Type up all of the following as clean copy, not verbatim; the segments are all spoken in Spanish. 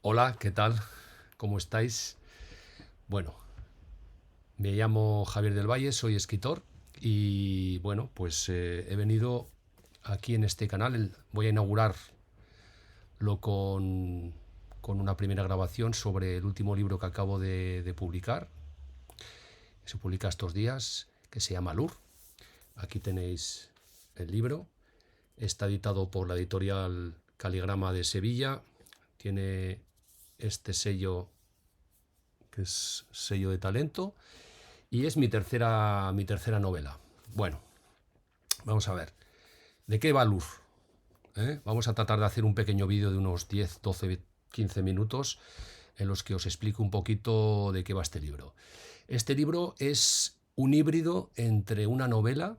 Hola, ¿qué tal? ¿Cómo estáis? Bueno, me llamo Javier del Valle, soy escritor y bueno, pues he venido aquí en este canal, voy a inaugurarlo con una primera grabación sobre el último libro que acabo de publicar, que se publica estos días, que se llama Lur. Aquí tenéis el libro, está editado por la editorial Caligrama de Sevilla, tiene este sello que es sello de talento. Y es mi tercera novela. Bueno, vamos a ver. ¿De qué va Luz? Vamos a tratar de hacer un pequeño vídeo de unos 10, 12, 15 minutos en los que os explico un poquito de qué va este libro. Este libro es un híbrido entre una novela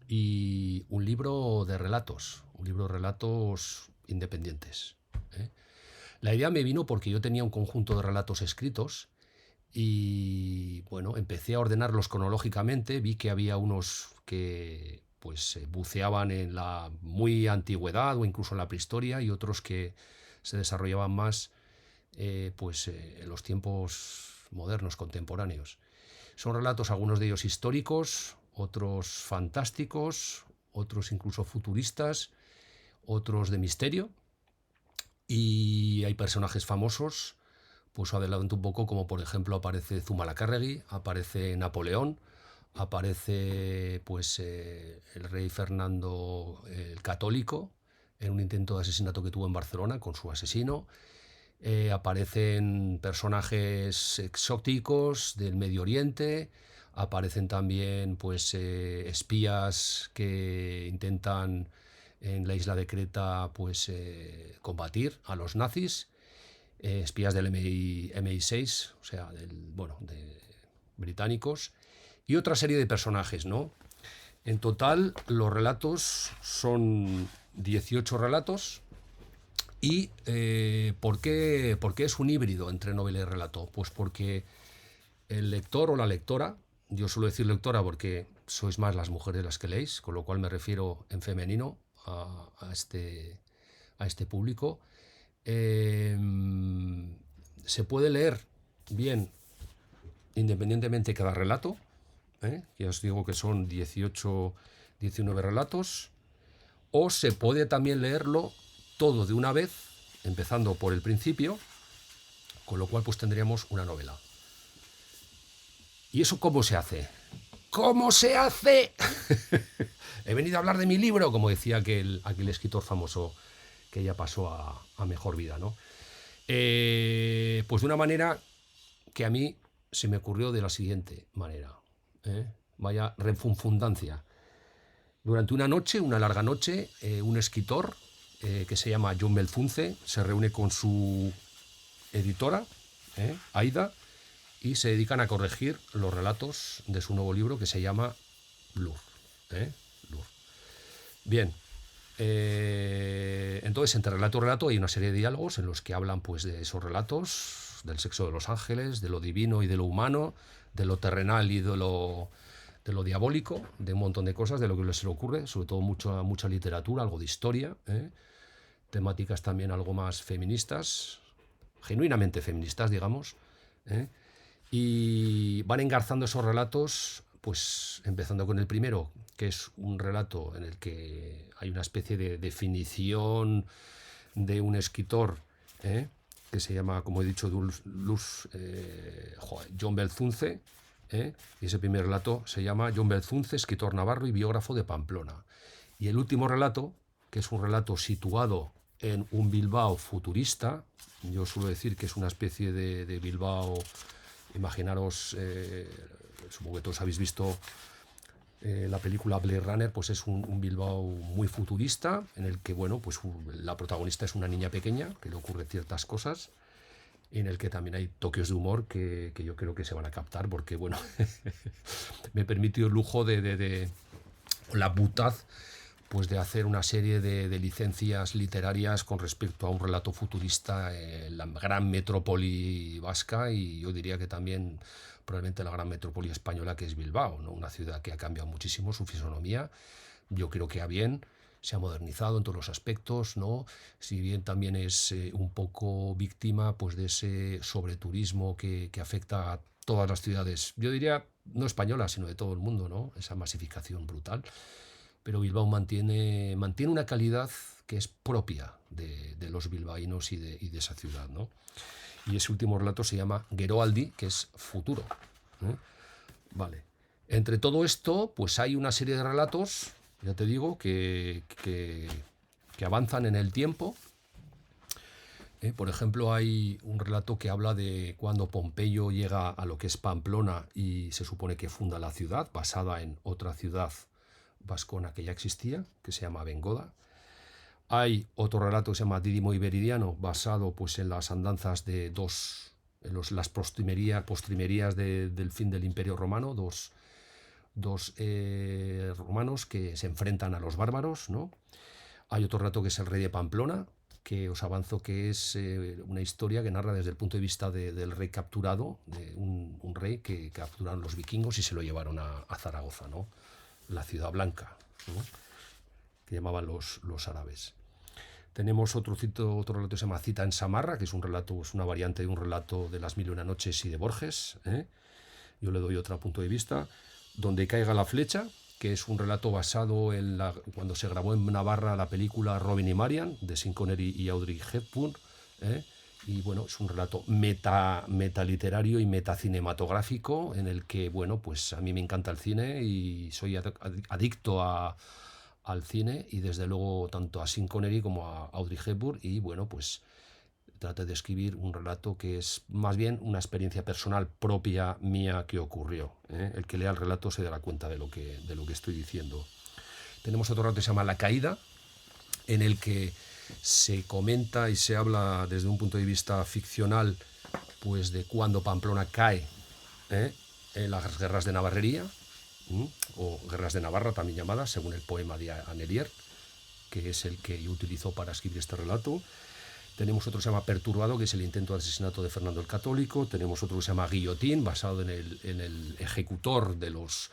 y un libro de relatos, un libro de relatos independientes. ¿eh? La idea me vino porque yo tenía un conjunto de relatos escritos y bueno, empecé a ordenarlos cronológicamente, vi que había unos que pues buceaban en la muy antigüedad o incluso en la prehistoria y otros que se desarrollaban más en los tiempos modernos, contemporáneos. Son relatos, algunos de ellos históricos, otros fantásticos, otros incluso futuristas, otros de misterio, y hay personajes famosos, pues adelanto un poco, como por ejemplo aparece Zumalacárregui, aparece Napoleón, aparece el rey Fernando el Católico en un intento de asesinato que tuvo en Barcelona con su asesino. Aparecen personajes exóticos del Medio Oriente, aparecen también espías que intentan en la isla de Creta combatir a los nazis, espías del MI6, o sea, de británicos, y otra serie de personajes, ¿no? En total, los relatos son 18 relatos. ¿Y por qué es un híbrido entre novela y relato? Pues porque el lector o la lectora, yo suelo decir lectora porque sois más las mujeres las que leéis, con lo cual me refiero en femenino a este público, eh, se puede leer bien independientemente cada relato, ya os digo que son 18, 19 relatos, o se puede también leerlo todo de una vez, empezando por el principio, con lo cual pues tendríamos una novela. ¿Y eso cómo se hace? ¿Cómo se hace? He venido a hablar de mi libro, como decía aquel escritor famoso que ya pasó a mejor vida, ¿no? Pues de una manera que a mí se me ocurrió de la siguiente manera. Vaya refunfundancia. Durante una noche, una larga noche, un escritor que se llama John Belzunce se reúne con su editora, Aida, y se dedican a corregir los relatos de su nuevo libro que se llama Lur. Lur. Bien, entonces entre relato y relato hay una serie de diálogos en los que hablan pues de esos relatos, del sexo de los ángeles, de lo divino y de lo humano, de lo terrenal y de lo diabólico, de un montón de cosas, de lo que se le ocurre, sobre todo mucha literatura, algo de historia, temáticas también algo más feministas, genuinamente feministas, digamos, ¿eh? Y van engarzando esos relatos, pues empezando con el primero, que es un relato en el que hay una especie de definición de un escritor, que se llama, como he dicho, John Belzunce, y ese primer relato se llama John Belzunce, escritor navarro y biógrafo de Pamplona. Y el último relato, que es un relato situado en un Bilbao futurista, yo suelo decir que es una especie de Bilbao. Imaginaros, supongo que todos habéis visto la película Blade Runner, pues es un Bilbao muy futurista, en el que, bueno, pues la protagonista es una niña pequeña, que le ocurren ciertas cosas, y en el que también hay toques de humor que yo creo que se van a captar, porque, bueno, me permitió el lujo de la butaz pues de hacer una serie de licencias literarias con respecto a un relato futurista en la gran metrópoli vasca, y yo diría que también probablemente la gran metrópoli española, que es Bilbao, ¿no? Una ciudad que ha cambiado muchísimo su fisonomía, yo creo que a bien, se ha modernizado en todos los aspectos, ¿no? Si bien también es un poco víctima pues, de ese sobreturismo que afecta a todas las ciudades, yo diría no españolas, sino de todo el mundo, ¿no? Esa masificación brutal. Pero Bilbao mantiene una calidad que es propia de los bilbaínos y de esa ciudad, ¿no? Y ese último relato se llama Geroaldi, que es futuro, ¿eh? Vale. Entre todo esto, pues hay una serie de relatos, ya te digo, que avanzan en el tiempo. Por ejemplo, hay un relato que habla de cuando Pompeyo llega a lo que es Pamplona y se supone que funda la ciudad, basada en otra ciudad vascona que ya existía, que se llama Bengoda. Hay otro relato que se llama Dídimo y Veridiano, basado pues, en las andanzas de las postrimerías del fin del Imperio Romano, dos romanos que se enfrentan a los bárbaros, ¿no? Hay otro relato que es El rey de Pamplona, que os avanzo que es una historia que narra desde el punto de vista del rey capturado, de un rey que capturaron los vikingos y se lo llevaron a Zaragoza, ¿no? La ciudad blanca, ¿no? Que llamaban los árabes. Tenemos otro relato que se llama Cita en Samarra, que es un relato, es una variante de un relato de Las Mil y una Noches y de Borges, ¿eh? Yo le doy otro punto de vista. Donde caiga la flecha, que es un relato basado en cuando se grabó en Navarra la película Robin y Marian, de Sean Connery y Audrey Hepburn, ¿eh? Y bueno, es un relato metaliterario y metacinematográfico en el que, bueno, pues a mí me encanta el cine y soy adicto al cine y desde luego tanto a Sean Connery como a Audrey Hepburn y bueno, pues trate de escribir un relato que es más bien una experiencia personal propia mía que ocurrió, ¿eh? El que lea el relato se dará cuenta de lo que estoy diciendo. Tenemos otro relato que se llama La caída, en el que se comenta y se habla desde un punto de vista ficcional pues de cuando Pamplona cae, ¿eh? En las guerras de Navarrería, o guerras de Navarra también llamadas, según el poema de Anelier, que es el que yo utilizo para escribir este relato. Tenemos otro que se llama Perturbado, que es el intento de asesinato de Fernando el Católico. Tenemos otro que se llama Guillotín, basado en el ejecutor de los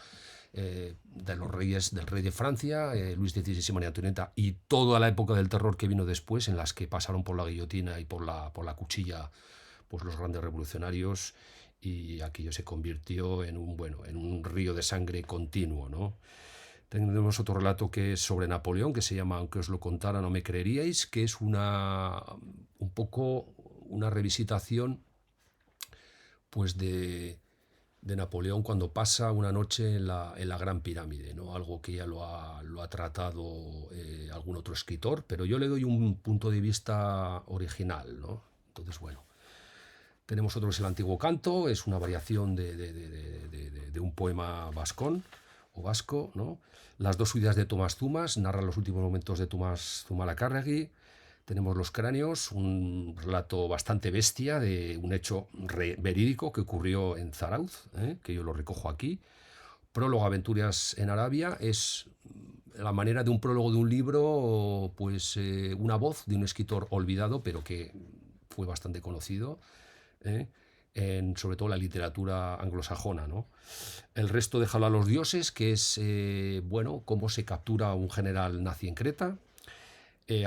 reyes, del rey de Francia, Luis XVI y María Antonieta, y toda la época del terror que vino después, en las que pasaron por la guillotina y por la cuchilla pues los grandes revolucionarios, y aquello se convirtió en un río de sangre continuo, ¿no? Tenemos otro relato que es sobre Napoleón, que se llama Aunque os lo contara no me creeríais, que es un poco una revisitación pues de Napoleón cuando pasa una noche en la Gran Pirámide, ¿no? Algo que ya lo ha tratado algún otro escritor, pero yo le doy un punto de vista original, ¿no? Entonces, bueno. Tenemos otro que es El Antiguo Canto, es una variación de un poema vascón o vasco, ¿no? Las dos huidas de Tomás Zumas, narra los últimos momentos de Tomás Zumalacárregui. Tenemos Los cráneos, un relato bastante bestia de un hecho verídico que ocurrió en Zarauz, que yo lo recojo aquí. Prólogo Aventuras en Arabia es la manera de un prólogo de un libro, pues una voz de un escritor olvidado, pero que fue bastante conocido, sobre todo en la literatura anglosajona, ¿no? El resto déjalo a los dioses, que es cómo se captura un general nazi en Creta.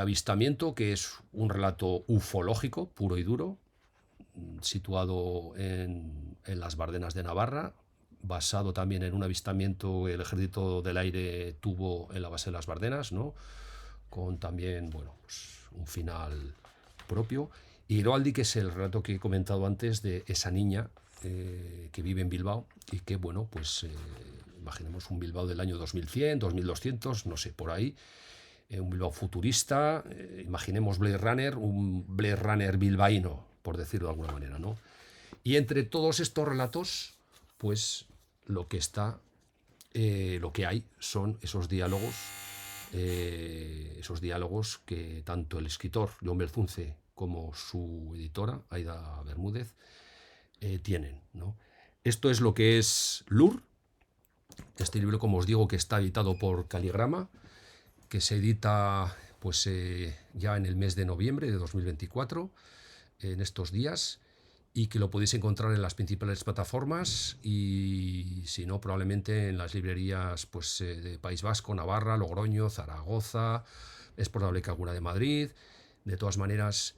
Avistamiento, que es un relato ufológico puro y duro, situado en las Bardenas de Navarra, basado también en un avistamiento que el ejército del aire tuvo en la base de las Bardenas, ¿no? Con también pues un final propio. Y Geroaldi, que es el relato que he comentado antes de esa niña que vive en Bilbao y que, imaginemos un Bilbao del año 2100, 2200, no sé, por ahí, un Bilbao futurista, imaginemos Blade Runner, un Blade Runner bilbaíno, por decirlo de alguna manera, ¿no? Y entre todos estos relatos, pues lo que hay son esos diálogos que tanto el escritor Jon Belzunce como su editora, Aida Bermúdez, tienen, ¿no? Esto es lo que es Lur, este libro, como os digo, que está editado por Caligrama, que se edita ya en el mes de noviembre de 2024, en estos días, y que lo podéis encontrar en las principales plataformas y si no probablemente en las librerías pues, de País Vasco, Navarra, Logroño, Zaragoza, es probable que alguna de Madrid. De todas maneras,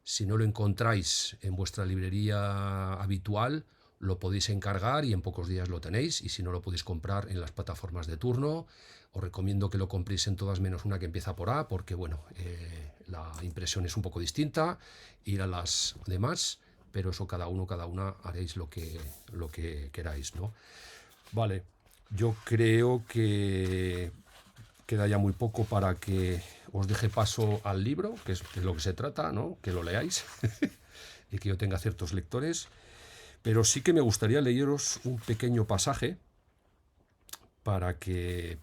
si no lo encontráis en vuestra librería habitual, lo podéis encargar y en pocos días lo tenéis, y si no lo podéis comprar en las plataformas de turno, os recomiendo que lo compréis en todas menos una que empieza por A, porque bueno, la impresión es un poco distinta, ir a las demás, pero eso cada una haréis lo que queráis, ¿no? Vale, yo creo que queda ya muy poco para que os deje paso al libro, que es de lo que se trata, ¿no? Que lo leáis y que yo tenga ciertos lectores. Pero sí que me gustaría leeros un pequeño pasaje para que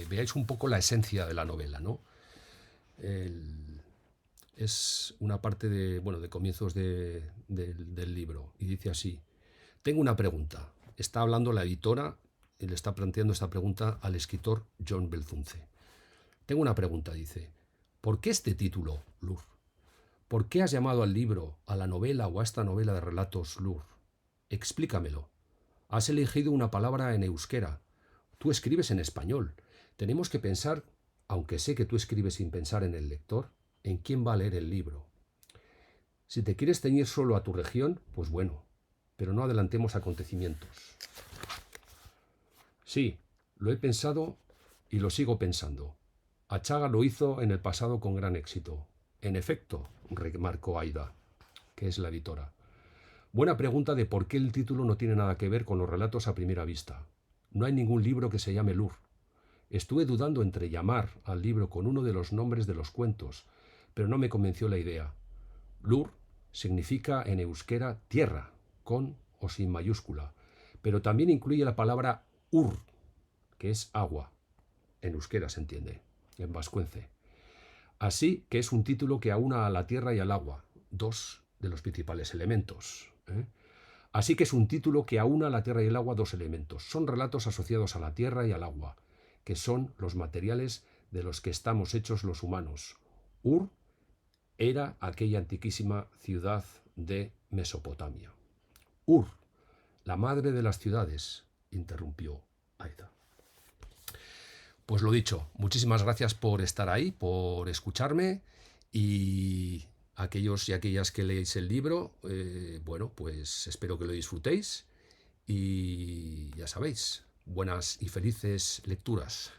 veáis un poco la esencia de la novela, ¿no? Es una parte de, bueno, de comienzos del libro y dice así: tengo una pregunta. Está hablando la editora y le está planteando esta pregunta al escritor John Belzunce. Tengo una pregunta, dice. ¿Por qué este título, Lur? ¿Por qué has llamado al libro, a la novela o a esta novela de relatos Lur? Explícamelo. Has elegido una palabra en euskera. Tú escribes en español. Tenemos que pensar, aunque sé que tú escribes sin pensar en el lector, en quién va a leer el libro. Si te quieres ceñir solo a tu región, pues bueno, pero no adelantemos acontecimientos. Sí, lo he pensado y lo sigo pensando. Achaga lo hizo en el pasado con gran éxito. En efecto, remarcó Aida, que es la editora. Buena pregunta de por qué el título no tiene nada que ver con los relatos a primera vista. No hay ningún libro que se llame Lur. Estuve dudando entre llamar al libro con uno de los nombres de los cuentos, pero no me convenció la idea. Lur significa en euskera tierra, con o sin mayúscula, pero también incluye la palabra ur, que es agua. En euskera se entiende, en vascuence. Así que es un título que aúna a la tierra y al agua, dos de los principales elementos. Así que es un título que aúna a la tierra y el agua, dos elementos. Son relatos asociados a la tierra y al agua, que son los materiales de los que estamos hechos los humanos. Ur era aquella antiquísima ciudad de Mesopotamia. Ur, la madre de las ciudades, interrumpió Aida. Pues lo dicho, muchísimas gracias por estar ahí, por escucharme, y aquellos y aquellas que leéis el libro, bueno, pues espero que lo disfrutéis y ya sabéis, buenas y felices lecturas.